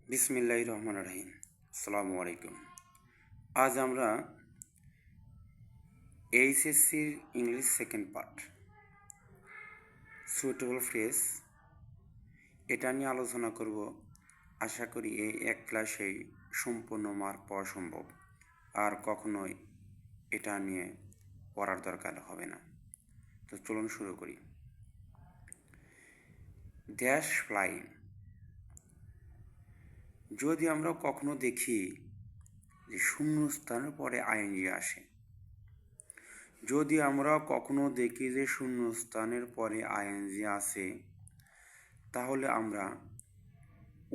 বিসমিল্লাহির রহমানির রহিম। আসসালামু আলাইকুম। আজ আমরা এইচএসসির English second part suitable phrase এটা নিয়ে আলোচনা করব। আশা করি এই এক ক্লাসেই সম্পূর্ণ মার্ক পাওয়া সম্ভব, আর কখনোই এটা নিয়ে পড়ার দরকার হবে না। তো চলুন শুরু করি। Dash flying. যদি আমরা কখনো দেখি যে শূন্যস্থানের পরে আইএনজি আসে, যদি আমরা কখনো দেখি যে শূন্যস্থানের পরে আইএনজি আসে, তাহলে আমরা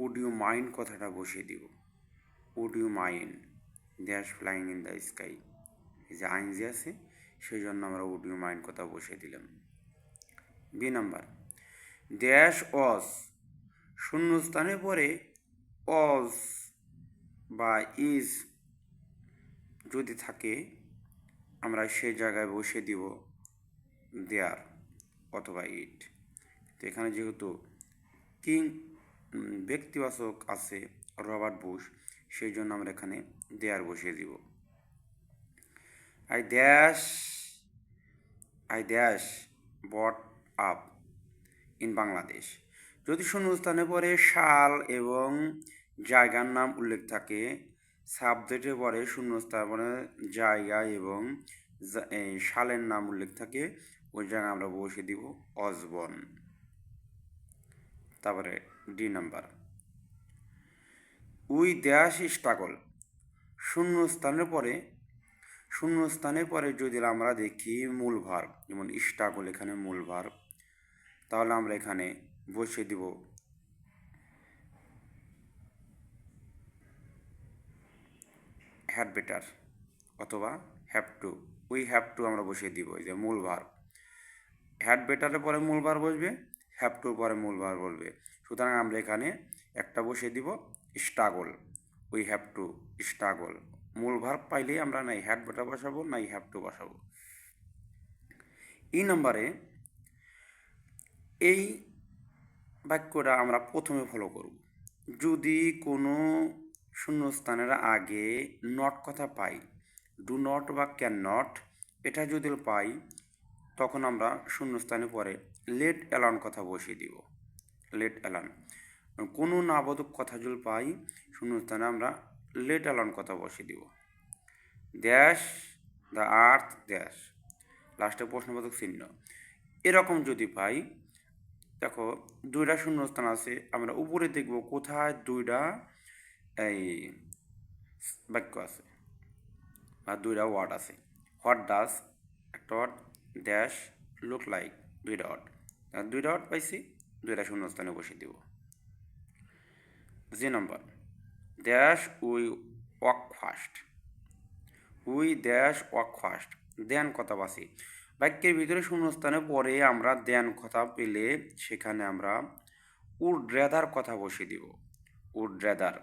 উড ইউ মাইন্ড কথাটা বসিয়ে দিব। Would you mind dash flying in the sky, এই যে আইএনজি আছে সেই জন্য আমরা উড ইউ মাইন্ড কথা বসিয়ে দিলাম। বি নাম্বার, ড্যাশ অজ। শূন্যস্থানের পরে অজ বা ইজ যদি থাকে, আমরা সেই জায়গায় বসিয়ে দিব দেয়ার অথবা ইট। তো এখানে যেহেতু কিং ব্যক্তিবাচক আছে রবার্ট বুশ, সেই জন্য আমরা এখানে দেয়ার বসিয়ে দিব। I dash but up in Bangladesh. যদি শূন্যস্থানে পরে সাল এবং জায়গার নাম উল্লেখ থাকে, সাবজেক্টের পরে শূন্যস্থানে জায়গা এবং সালের নাম উল্লেখ থাকে, ওই জায়গায় আমরা বসিয়ে দিব অসবর্ন। তারপরে D number, we dash struggle. শূন্যস্থানের পরে যদি আমরা দেখি মূল ভার্ব, যেমন স্ট্রাগল এখানে মূল ভার্ব, তাহলে আমরা এখানে বসিয়ে দিব হ্যাড বেটার অথবা have to. We have to আমরা বসিয়ে দিব, এই যে মূল ভার্ব। হ্যাড বেটারের পরে মূল ভার্ব বসবে, হ্যাভ টুর পরে মূল ভার্ব বলবে। সুতরাং আমরা এখানে একটা বসিয়ে দিব struggle. We have to struggle. মূল ভার্ব পাইলেই আমরা নাই হ্যাড বেটার বসাবো নাই হ্যাভ টু বসাবো। এই নাম্বারে এই বাক্যটা আমরা প্রথমে ফলো করব। যদি কোনো শূন্যস্থানের আগে নট কথা পাই, ডু নট বা ক্যান নট, এটা যদি পাই, তখন আমরা শূন্যস্থানে পরে লেট অ্যালাউন কথা বসিয়ে দিব। লেট অ্যালাউন। কোনো নাবোধক কথা যদি পাই, শূন্যস্থানে আমরা লেট অ্যালাউন কথা বসিয়ে দিব। ড্যাশ দ্য আর্থ ড্যাশ, লাস্টে প্রশ্নবোধক চিহ্ন। এরকম যদি পাই, দেখো দুইটা শূন্যস্থান আছে, আমরা উপরে দেখব কোথায় দুইটা এই বাক্য আছে বা দুইটা ওয়ার্ড আছে। হোয়াট ডাজ একটা ওয়ার্ড, ড্যাশ লুক লাইক দুইটা ওয়ার্ড। দুইটা ওয়ার্ড পাইছি, দুইটা শূন্যস্থানে বসিয়ে দিব। G number, dash we walk fast. We dash walk fast, then কথা বাসি। বাক্যের ভিতরে শূন্যস্থানে পরে আমরা দেন কথা পেলে সেখানে আমরা উড রেদার কথা বসিয়ে দিব। Would rather.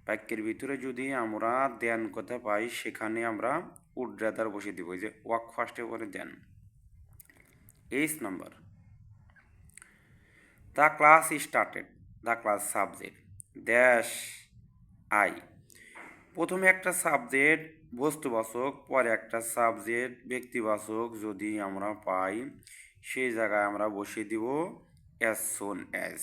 বাক্যের ভিতরে যদি আমরা দেন কথা পাই, সেখানে আমরা উড রেদার বসিয়ে দিব, যে ওয়াক ফাস্টের পরে দেন। 8 number, the class started. The class subject dash I. প্রথমে একটা সাবজেক্ট বস্তুবাচক, পরে একটা সাবজেক্ট ব্যক্তিবাচক যদি আমরা পাই, সেই জায়গায় আমরা বসিয়ে দিব অ্যাজ সুন অ্যাজ।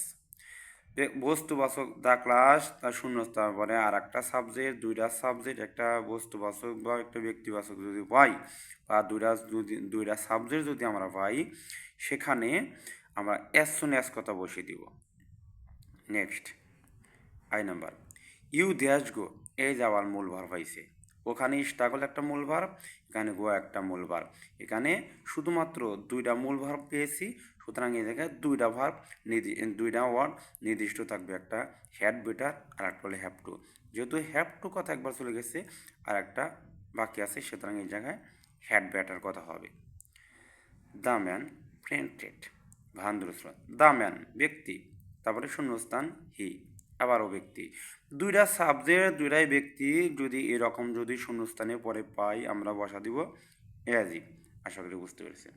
বস্তুবাচক দ্য ক্লাস, তার শূন্যস্থান পরে আর একটা সাবজেক্ট, দুইটা সাবজেক্ট, একটা বস্তুবাচক বা একটা ব্যক্তিবাচক যদি পাই, বা দুইটা সাবজেক্ট যদি আমরা পাই, সেখানে আমরা অ্যাজ সুন অ্যাজ কথা বসিয়ে দিব। Next I number, you dash go. এই যে আবার মূল ভার্ব পাইছে। ওখানে স্ট্রাগল একটা মূল ভার্ব, এখানে গো একটা মূল ভার্ব। এখানে শুধুমাত্র দুইটা মূল ভার্ব পেয়েছি, সুতরাং এই জায়গায় দুইটা ওয়ার্ড নির্দিষ্ট থাকবে। একটা হ্যাড বেটার আর একটা হলো হ্যাভ টু। যেহেতু হ্যাভ টু কথা একবার চলে গেছে আর একটা বাকি আছে, সুতরাং এই জায়গায় হ্যাড বেটার কথা হবে। দ্য ম্যান প্রিন্টেড ভান্দ্রস্রোত। দ্য ম্যান ব্যক্তি, তারপরে শূন্যস্থান হি, আবারও ব্যক্তি। দুইটা সাবজেক্ট দুইটাই ব্যক্তি যদি এরকম যদি শূন্যস্থানে পরে পাই, আমরা বসা দিব অ্যাজ ইফ। আশা করি বুঝতে পেরেছেন।